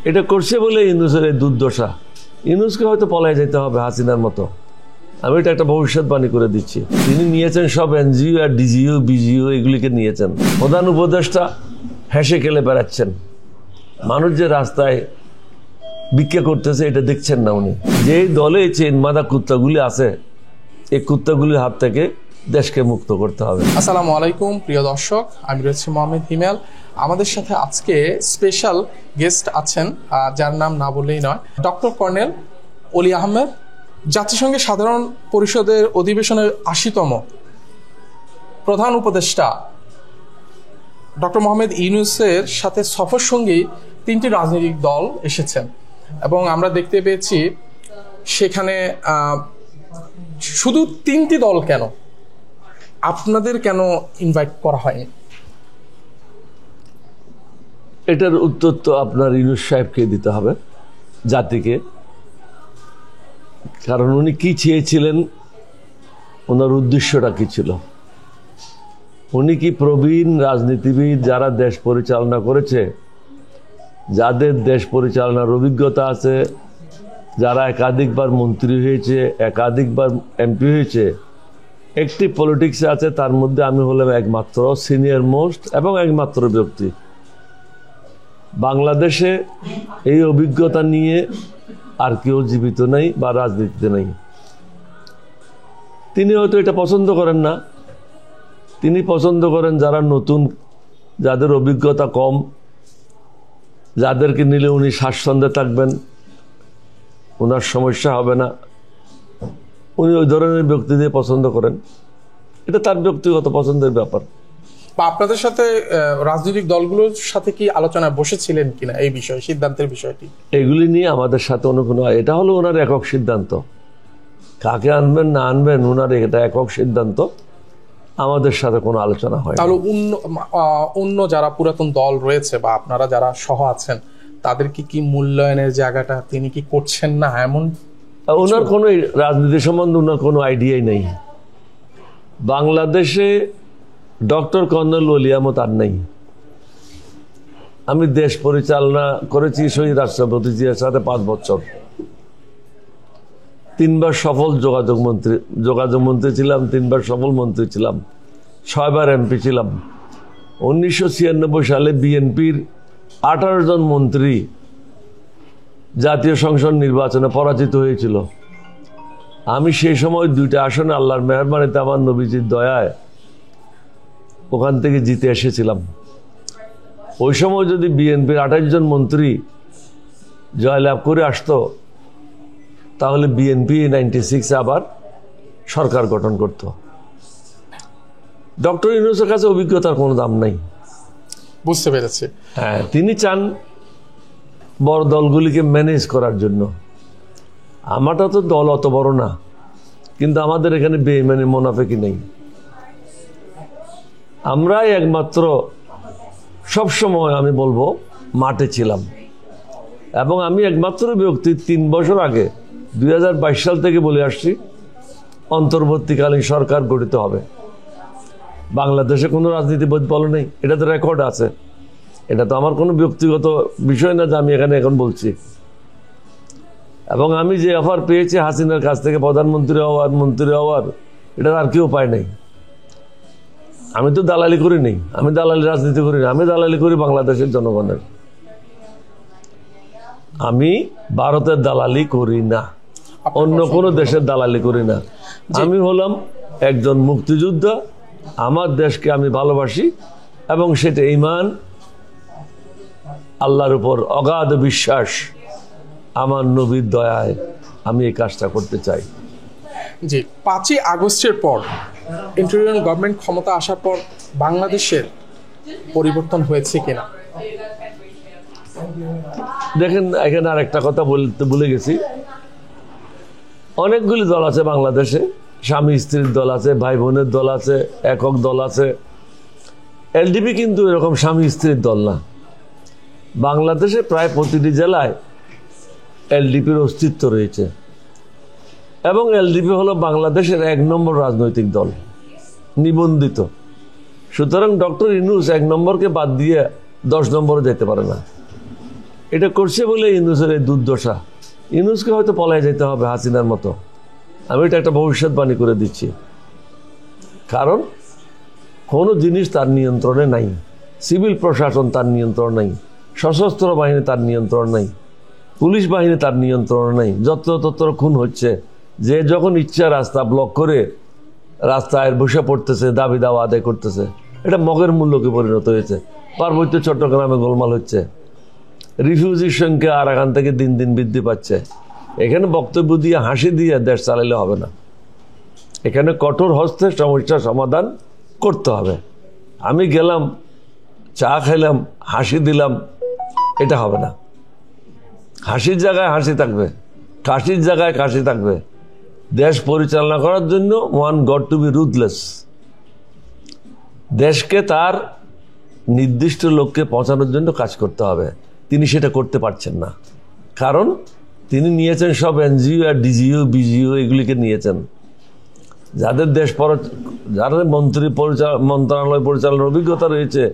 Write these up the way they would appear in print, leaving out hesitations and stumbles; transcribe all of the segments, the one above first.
এটা করছে বলে ইউনূসের এই দুর্দশা। ইউনূসকে হয়তো পলায় যেতে হবে হাসিনার মতো। আমি এটা একটা ভবিষ্যৎবাণী করে দিচ্ছি। তিনি নিয়েছেন সব এনজিও আর ডিজিও বিজিও, এগুলিকে নিয়েছেন। প্রধান উপদেষ্টা হেসে খেলে বেড়াচ্ছেন। মানুষ যে রাস্তায় ভিক্ষা করতেছে এটা দেখছেন না উনি। যে দলে চেন মাদা কুত্তাগুলি আছে, এই কুত্তাগুলির হাত থেকে দেশকে মুক্ত করতে হবে। আসসালামু আলাইকুম প্রিয় দর্শক, আমি রয়েছি মোহাম্মদ হিমেল। আমাদের সাথে আজকে স্পেশাল গেস্ট আছেন, যার নাম না বললেই নয়, ডক্টর কর্নেল অলি আহমেদ। জাতিসংঘের সাধারণ পরিষদের অধিবেশনের ৮০তম প্রধান উপদেষ্টা ডক্টর মোহাম্মদ ইউনূসের সাথে সফর সঙ্গী ৩টি রাজনৈতিক দল এসেছেন এবং আমরা দেখতে পেয়েছি সেখানে শুধু ৩টি দল কেন, আপনাদের কেন ইনভাইট করা হয়নি? এটার উত্তর তো আপনার ইউনূস সাহেবকে দিতে হবে, জাতিকে। কারণ উনি কি চেয়েছিলেন, ওনার উদ্দেশ্যটা কি ছিল। উনি কি প্রবীণ রাজনীতিবিদ যারা দেশ পরিচালনা করেছে, যাদের দেশ পরিচালনার অভিজ্ঞতা আছে, যারা একাধিকবার মন্ত্রী হয়েছে, একাধিকবার এমপি হয়েছে, একটি পলিটিক্সে আছে, তার মধ্যে আমি হলাম একমাত্র সিনিয়র মোস্ট এবং একমাত্র ব্যক্তি বাংলাদেশে এই অভিজ্ঞতা নিয়ে আর কেউ জীবিত নেই বা রাজনীতিতে নেই। তিনি হয়তো এটা পছন্দ করেন না। তিনি পছন্দ করেন যারা নতুন, যাদের অভিজ্ঞতা কম, যাদেরকে নিলে উনি স্বাচ্ছন্দ্যে থাকবেন, ওনার সমস্যা হবে না। উনি ওই ধরনের ব্যক্তিদের পছন্দ করেন। এটা তার ব্যক্তিগত পছন্দের ব্যাপার। বা আপনাদের সাথে রাজনৈতিক দলগুলোর সাথে কি আলোচনায় বসেছিলেন কিনা এই বিষয়ে, সিদ্ধান্তের বিষয়টি? এগুলি নিয়ে আমাদের সাথে অন্য কোনো, এটা হলো ওনার একক সিদ্ধান্ত। কাকে আনবেন না আনবেন ওনার এটা একক সিদ্ধান্ত, আমাদের সাথে কোনো আলোচনা হয়। তাহলে অন্য যারা পুরাতন দল রয়েছে বা আপনারা যারা সহ আছেন, তাদের কি মূল্যায়নের জায়গাটা তিনি কি করছেন না এমন? ওনার কোনো রাজনীতি সম্বন্ধে ওনার কোনো আইডিয়াই নেই। বাংলাদেশে ডক্টর কর্নেল অলি আহমেদ আর নেই। আমি দেশ পরিচালনা করেছি শহীদ রাষ্ট্রপতি জিয়ার সাথে ৫ বছর। ৩বার সফল যোগাযোগ মন্ত্রী ছিলাম, 3বার সফল মন্ত্রী ছিলাম, 6বার এমপি ছিলাম। 1996 সালে বিএনপির 18 জন মন্ত্রী জাতীয় সংসদ নির্বাচনে পরাজিত হয়েছিল। আমি সেই সময় 2টা আসনে আল্লাহর মেহরবানিতে আমার নবীজির দয়ায় ওখান থেকে জিতে এসেছিলাম। ওই সময় যদি বিএনপির 28 জন মন্ত্রী জয়লাভ করে আসতো, তাহলে বিএনপি 96 আবার সরকার গঠন করত। ডক্টর ইউনূসের কাছে অভিজ্ঞতার কোনো দাম নাই। বুঝতে পেরেছি। হ্যাঁ, তিনি চান বড় দলগুলিকে ম্যানেজ করার জন্য। আমারটা তো দল অত বড় না, কিন্তু আমাদের এখানে বেইমানি মুনাফিকি নেই। আমরাই একমাত্র সবসময় আমি বলবো মাঠে ছিলাম। এবং আমি একমাত্র ব্যক্তি 3 বছর আগে 2022 সাল থেকে বলে আসছি অন্তর্বর্তীকালীন সরকার গঠিত হবে। বাংলাদেশে কোনো রাজনীতিবিদ বলে নেই, এটা তো রেকর্ড আছে। এটা তো আমার কোনো ব্যক্তিগত বিষয় না যে আমি এখানে এখন বলছি। এবং আমি যে অফার পেয়েছি হাসিনার কাছ থেকে প্রধানমন্ত্রী হওয়ার, মন্ত্রী হওয়ার, এটার আর কেউ পায় নাই। আমি তো দালালি করি নেই, আমি দালালি রাজনীতি করি না, আমি দালালি করি বাংলাদেশের জনগণের। আমি ভারতের দালালি করি না, অন্য কোনো দেশের দালালি করি না। আমি হলাম একজন মুক্তিযোদ্ধা। আমার দেশকে আমি ভালোবাসি এবং সেটা ঈমান, আল্লাহর উপর অগাধ বিশ্বাস, আমার নবীর দয়ায় আমি এই কাজটা করতে চাই। জি, 5ই আগস্টের পর ইন্টারিম গভর্নমেন্ট ক্ষমতা আসার পর বাংলাদেশের পরিবর্তন হয়েছে কিনা? দেখেন, এখানে আর একটা কথা বলতে ভুলে গেছি। অনেকগুলি দল আছে বাংলাদেশে। স্বামী স্ত্রীর দল আছে, ভাই বোনের দল আছে, একক দল আছে। এলডিপি কিন্তু এরকম স্বামী স্ত্রীর দল না। বাংলাদেশে প্রায় প্রতিটি জেলায় এলডিপির অস্তিত্ব রয়েছে এবং এলডিপি হলো বাংলাদেশের 1 নম্বর রাজনৈতিক দল, নিবন্ধিত। সুতরাং ডক্টর ইউনূস 1 নম্বরকে বাদ দিয়ে 10 নম্বরে যেতে পারে না। এটা করছে বলে ইউনূসের এই দুর্দশা। ইউনূসকে হয়তো পলায় যেতে হবে হাসিনার মতো। আমি এটা একটা ভবিষ্যৎবাণী করে দিচ্ছি, কারণ কোনো জিনিস তার নিয়ন্ত্রণে নাই। সিভিল প্রশাসন তার নিয়ন্ত্রণ নাই, সশস্ত্র বাহিনী তার নিয়ন্ত্রণ নাই, পুলিশ বাহিনী তার নিয়ন্ত্রণ নাই। যত্রতত্র খুন হচ্ছে, যে যখন ইচ্ছা রাস্তা ব্লক করে রাস্তায় বসে পড়তেছে, দাবি দাওয়া আদায় করতেছে। এটা মগের মূল্যকে পরিণত হয়েছে। পার্বত্য চট্টগ্রামে গোলমাল হচ্ছে, রিফিউজির সংখ্যা আর এখান থেকে দিন দিন বৃদ্ধি পাচ্ছে। এখানে বক্তব্য দিয়ে হাসি দিয়ে দেশ চালাইলে হবে না, এখানে কঠোর হস্তে সমস্যার সমাধান করতে হবে। আমি গেলাম, চা খাইলাম, হাসি দিলাম, এটা হবে না। হাসির জায়গায় হাসি থাকবে, কাশির জায়গায় কাশি থাকবে। দেশ পরিচালনা করার জন্য one got to be ruthless. দেশকে তার নির্দিষ্ট লক্ষ্যে পৌঁছানোর জন্য কাজ করতে হবে। তিনি সেটা করতে পারছেন না, কারণ তিনি নিয়েছেন সব এনজিও আর ডিজিও বিজিও, এগুলিকে নিয়েছেন। যাদের যাদের মন্ত্রণালয় পরিচালনার অভিজ্ঞতা রয়েছে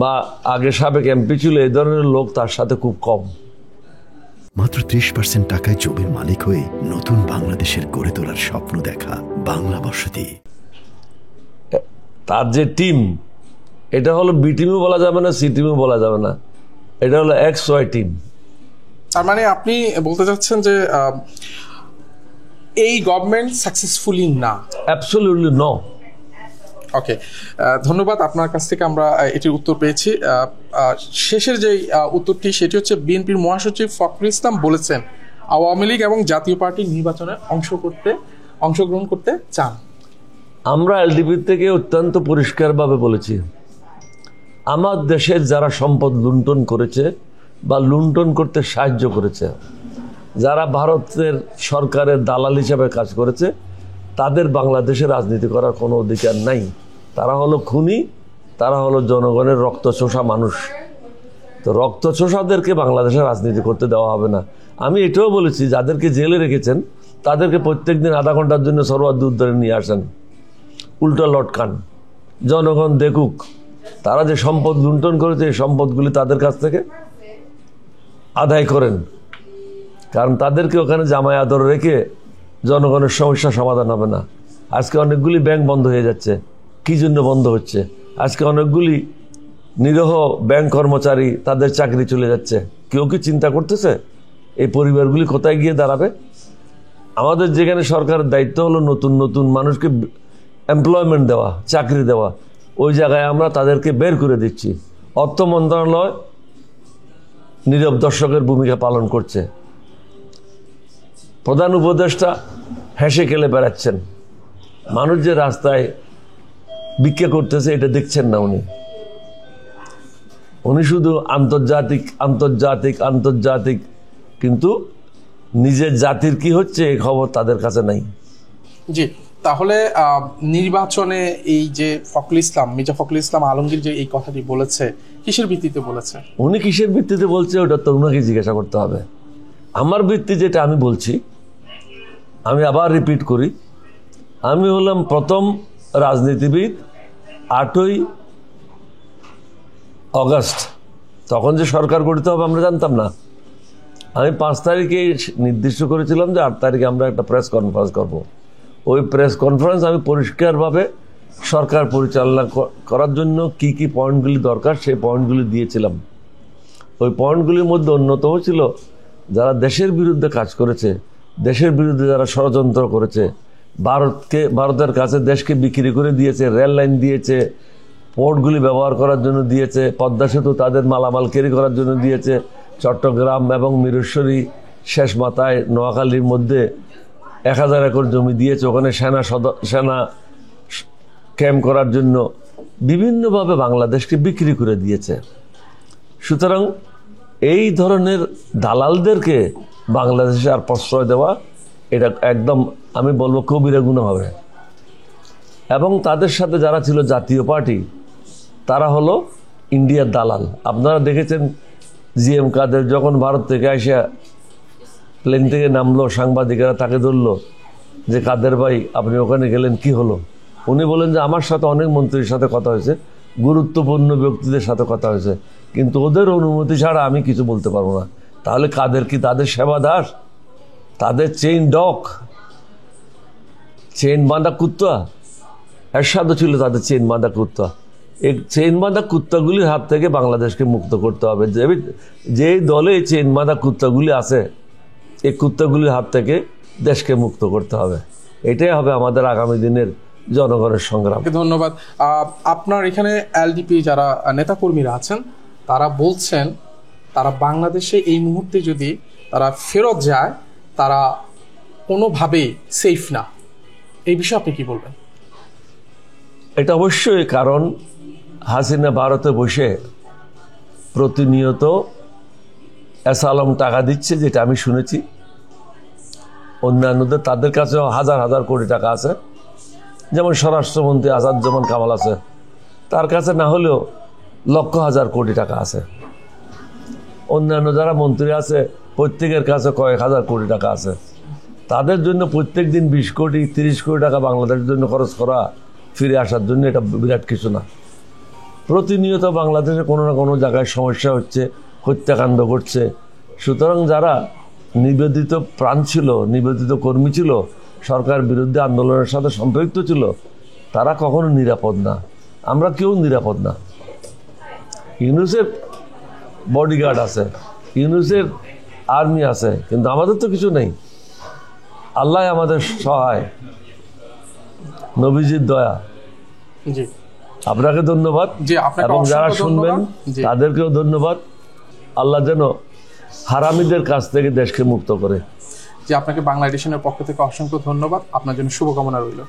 বা আগে সাবেক এমপি ছিল, এই ধরনের লোক তার সাথে খুব কম। মাত্র 30% টাকায় জমির মালিক হয়ে নতুন বাংলাদেশের গড়ে তোলার স্বপ্ন দেখা বাংলা বসতি। তার যে টিম, এটা হলো বি টিমও বলা যাবে না, সি টিমও বলা যাবে না, এটা হলো XY টিম। তার মানে আপনি বলতে চাচ্ছেন যে এই গভর্নমেন্ট সাকসেসফুলি না? Absolutely no. ওকে, ধন্যবাদ। আপনার কাছ থেকে আমরা এটির উত্তর পেয়েছি। শেষের যে উত্তরটি সেটি হচ্ছে, বিএনপির মহাসচিব ফখরুল ইসলাম বলেছেন আওয়ামী লীগ এবং জাতীয় পার্টি নির্বাচনে অংশগ্রহণ করতে চান। আমরা এলডিপি থেকে অত্যন্ত পরিষ্কারভাবে বলেছি, আমার দেশের যারা সম্পদ লুণ্ঠন করেছে বা লুণ্ঠন করতে সাহায্য করেছে, যারা ভারতের সরকারের দালাল হিসাবে কাজ করেছে, তাদের বাংলাদেশে রাজনীতি করার কোনো অধিকার নাই। তারা হলো খুনি, তারা হলো জনগণের রক্তচোষা মানুষ। তো রক্তচোষাদেরকে বাংলাদেশে রাজনীতি করতে দেওয়া হবে না। আমি এটাও বলেছি, যাদেরকে জেলে রেখেছেন তাদেরকে প্রত্যেকদিন আধা ঘন্টার জন্য সরোয়ার দুধ ধরে নিয়ে আসেন, উল্টো লটকান, জনগণ দেখুক তারা যে সম্পদ লুণ্ঠন করেছে, এই সম্পদগুলি তাদের কাছ থেকে আদায় করেন। কারণ তাদেরকে ওখানে জামাই আদর রেখে জনগণের সমস্যা সমাধান হবে না। আজকে অনেকগুলি ব্যাংক বন্ধ হয়ে যাচ্ছে। কি জন্য বন্ধ হচ্ছে? আজকে অনেকগুলি নিরীহ ব্যাংক কর্মচারী, তাদের চাকরি চলে যাচ্ছে। কেউ কি চিন্তা করতেছে এই পরিবারগুলি কোথায় গিয়ে দাঁড়াবে? আমাদের যেখানে সরকারের দায়িত্ব হলো নতুন নতুন মানুষকে এমপ্লয়মেন্ট দেওয়া, চাকরি দেওয়া, ওই জায়গায় আমরা তাদেরকে বের করে দিচ্ছি। অর্থ মন্ত্রণালয় নীরব দর্শকের ভূমিকা পালন করছে। প্রধান উপদেষ্টা হেসে খেলে বেড়াচ্ছেন। মানুষ যে রাস্তায় ভিক্ষা করতেছে এটা দেখছেন না। উনি শুধু আন্তর্জাতিক আন্তর্জাতিক আন্তর্জাতিক, কিন্তু নিজের জাতির কি হচ্ছে এই খবর তাদের কাছে নাই। জি, তাহলে নির্বাচনে এই যে মির্জা ফখরুল ইসলাম আলমগীর যে এই কথাটি বলেছে, কিসের ভিত্তিতে বলেছে? উনি কিসের ভিত্তিতে বলছে ওটা তো ওনাকে জিজ্ঞাসা করতে হবে। আমার ভিত্তি যেটা আমি বলছি, আমি আবার রিপিট করি, আমি হলাম প্রথম রাজনীতিবিদ 8ই অগস্ট, তখন যে সরকার গঠিত হবে আমরা জানতাম না। আমি 5 তারিখে নির্দিষ্ট করেছিলাম যে 8 তারিখে আমরা একটা প্রেস কনফারেন্স করব। ওই প্রেস কনফারেন্স আমি পরিষ্কারভাবে সরকার পরিচালনা করার জন্য কি কি পয়েন্টগুলি দরকার সেই পয়েন্টগুলি দিয়েছিলাম। ওই পয়েন্টগুলির মধ্যে অন্যতম ছিল, যারা দেশের বিরুদ্ধে কাজ করেছে, দেশের বিরুদ্ধে যারা ষড়যন্ত্র করেছে, ভারতের কাছে দেশকে বিক্রি করে দিয়েছে, রেল লাইন দিয়েছে, পোর্টগুলি ব্যবহার করার জন্য দিয়েছে, পদ্মা সেতু তাদের মালামাল ক্যারি করার জন্য দিয়েছে, চট্টগ্রাম এবং মিরসরাই শেষ মাথায় নোয়াখালীর মধ্যে 1000 একর জমি দিয়েছে, ওখানে সেনা ক্যাম্প করার জন্য বিভিন্নভাবে বাংলাদেশকে বিক্রি করে দিয়েছে। সুতরাং এই ধরনের দালালদেরকে বাংলাদেশে আর প্রশ্রয় দেওয়া, এটা একদম আমি বলবো কবিরা গুনাহ হবে। এবং তাদের সাথে যারা ছিল জাতীয় পার্টি, তারা হলো ইন্ডিয়ার দালাল। আপনারা দেখেছেন জিএম কাদের যখন ভারত থেকে আসা প্লেন থেকে নামলো, সাংবাদিকেরা তাকে ধরলো যে কাদের ভাই আপনি ওখানে গেলেন, কি হলো? উনি বলেন যে আমার সাথে অনেক মন্ত্রীর সাথে কথা হয়েছে, গুরুত্বপূর্ণ ব্যক্তিদের সাথে কথা হয়েছে, কিন্তু ওদের অনুমতি ছাড়া আমি কিছু বলতে পারবো না। তাহলে কাদের কি তাদের সেবা দাস, তাদের চেইন ডগ, চেইন বাঁধা কুত্তা? এরশাদও ছিল তাদের চেইন বাঁধা কুত্তা। এই চেইন বাঁধা কুত্তাগুলির হাত থেকে বাংলাদেশকে মুক্ত করতে হবে। যেই দলে এই চেইন বাঁধা কুত্তাগুলি আছে, এই কুত্তাগুলির হাত থেকে দেশকে মুক্ত করতে হবে। এটাই হবে আমাদের আগামী দিনের জনগণের সংগ্রাম। ধন্যবাদ। আপনার এখানে এলডিপি যারা নেতাকর্মীরা আছেন তারা বলছেন তারা বাংলাদেশে এই মুহূর্তে যদি তারা ফেরত যায় তারা কোনোভাবেই সেফ না। এই বিষয়ে আপনি কি বলবেন? এটা অবশ্যই, কারণ হাসিনা ভারতে বসে প্রতিনিয়ত অ্যাসালম টাকা দিচ্ছে, যেটা আমি শুনেছি। অন্যান্যদের তাদের কাছেও হাজার হাজার কোটি টাকা আছে, যেমন স্বরাষ্ট্রমন্ত্রী আসাদুজ্জামান কামাল আছে, তার কাছে না হলেও লক্ষ হাজার কোটি টাকা আছে। অন্যান্য যারা মন্ত্রী আছে প্রত্যেকের কাছে কয়েক হাজার কোটি টাকা আছে। তাদের জন্য প্রত্যেক দিন 20 কোটি 30 কোটি টাকা বাংলাদেশের জন্য খরচ করা, ফিরে আসার জন্য, এটা বিরাট কিছু না। প্রতিনিয়ত বাংলাদেশে কোনো না কোনো জায়গায় সমস্যা হচ্ছে, হত্যাকাণ্ড ঘটছে। সুতরাং যারা নিবেদিত প্রাণ ছিল, নিবেদিত কর্মী ছিল, সরকার বিরুদ্ধে আন্দোলনের সাথে সম্পৃক্ত ছিল, তারা কখনো নিরাপদ না। আমরা কেউ নিরাপদ না। ইউনূসের বডিগার্ড আছে, ইউনূসের আর্মি আছে, কিন্তু আমাদের তো কিছু নেই। আল্লাহ আমাদের সহায়, নবীজির দয়া। জি, আপনাকে ধন্যবাদ। জি, আপনাকে এবং যারা অসংখ্য শুনবেন ধন্যবাদ। জি। তাদেরকেও ধন্যবাদ। আল্লাহ যেন হারামিদের কাছ থেকে দেশকে মুক্ত করে। যে আপনাকে বাংলা এডিশনের পক্ষ থেকে অসংখ্য ধন্যবাদ। আপনার জন্য শুভকামনা রইল।